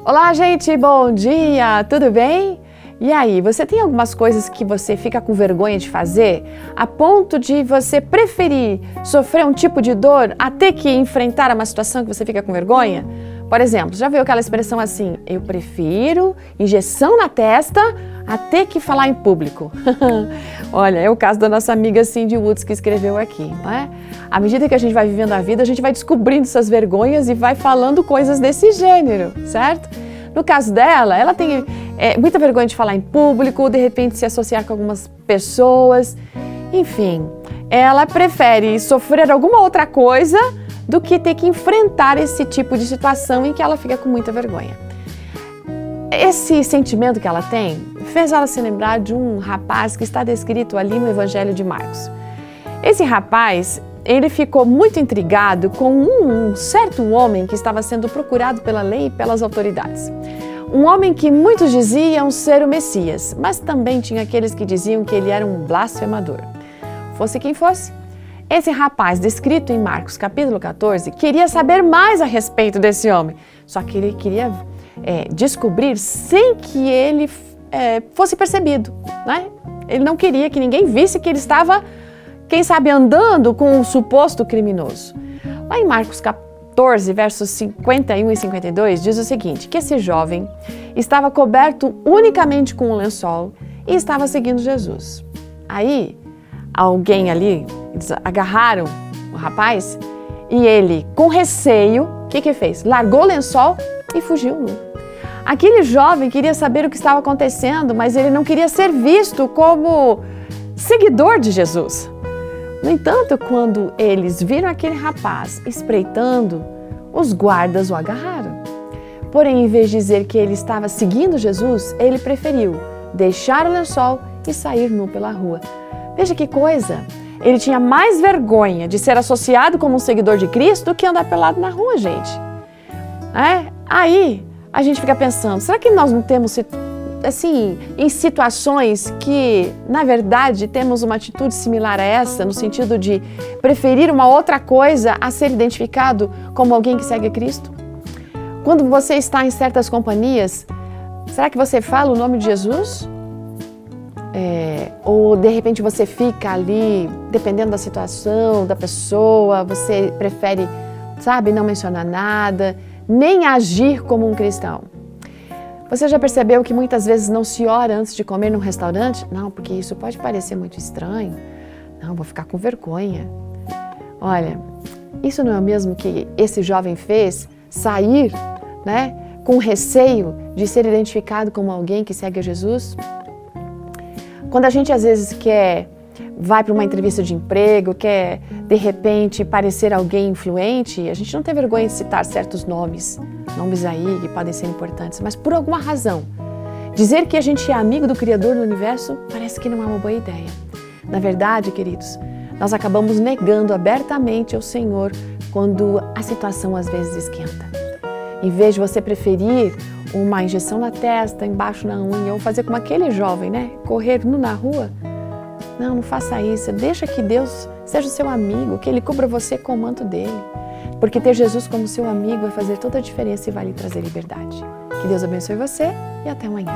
Olá, gente, bom dia, tudo bem? E aí, você tem algumas coisas que você fica com vergonha de fazer, a ponto de você preferir sofrer um tipo de dor a ter que enfrentar uma situação que você fica com vergonha? Por exemplo, já viu aquela expressão assim, eu prefiro injeção na testa a ter que falar em público? Olha, é o caso da nossa amiga Cindy Woods que escreveu aqui, não é? À medida que a gente vai vivendo a vida, a gente vai descobrindo essas vergonhas e vai falando coisas desse gênero, certo? No caso dela, ela tem muita vergonha de falar em público, de repente se associar com algumas pessoas, enfim, ela prefere sofrer alguma outra coisa do que ter que enfrentar esse tipo de situação em que ela fica com muita vergonha. Esse sentimento que ela tem fez ela se lembrar de um rapaz que está descrito ali no Evangelho de Marcos. Esse rapaz, ele ficou muito intrigado com um certo homem que estava sendo procurado pela lei e pelas autoridades. Um homem que muitos diziam ser o Messias, mas também tinha aqueles que diziam que ele era um blasfemador. Fosse quem fosse, esse rapaz, descrito em Marcos capítulo 14, queria saber mais a respeito desse homem, só que ele queria descobrir sem que ele fosse percebido, né? Ele não queria que ninguém visse que ele estava, quem sabe, andando com um suposto criminoso. Lá em Marcos 14, versos 51 e 52, diz o seguinte, que esse jovem estava coberto unicamente com um lençol e estava seguindo Jesus. Aí, alguém ali, eles agarraram o rapaz e ele, com receio, o que fez? Largou o lençol e fugiu nu. Aquele jovem queria saber o que estava acontecendo, mas ele não queria ser visto como seguidor de Jesus. No entanto, quando eles viram aquele rapaz espreitando, os guardas o agarraram. Porém, em vez de dizer que ele estava seguindo Jesus, ele preferiu deixar o lençol e sair nu pela rua. Veja que coisa! Ele tinha mais vergonha de ser associado como um seguidor de Cristo do que andar pelado na rua, gente. Aí a gente fica pensando, será que nós não temos, assim, em situações que, na verdade, temos uma atitude similar a essa, no sentido de preferir uma outra coisa a ser identificado como alguém que segue a Cristo? Quando você está em certas companhias, será que você fala o nome de Jesus? Ou de repente você fica ali, dependendo da situação, da pessoa, você prefere, sabe, não mencionar nada, nem agir como um cristão. Você já percebeu que muitas vezes não se ora antes de comer num restaurante? Não, porque isso pode parecer muito estranho. Não, vou ficar com vergonha. Olha, isso não é o mesmo que esse jovem fez, sair, né, com receio de ser identificado como alguém que segue a Jesus? Quando a gente às vezes vai para uma entrevista de emprego, quer de repente parecer alguém influente, a gente não tem vergonha de citar certos nomes aí que podem ser importantes, mas por alguma razão, dizer que a gente é amigo do Criador do Universo parece que não é uma boa ideia. Na verdade, queridos, nós acabamos negando abertamente ao Senhor quando a situação às vezes esquenta. Em vez de você preferir uma injeção na testa, embaixo na unha, ou fazer como aquele jovem, né? Correr nu na rua. Não faça isso. Deixa que Deus seja o seu amigo, que Ele cubra você com o manto dele. Porque ter Jesus como seu amigo vai fazer toda a diferença e vai lhe trazer liberdade. Que Deus abençoe você e até amanhã.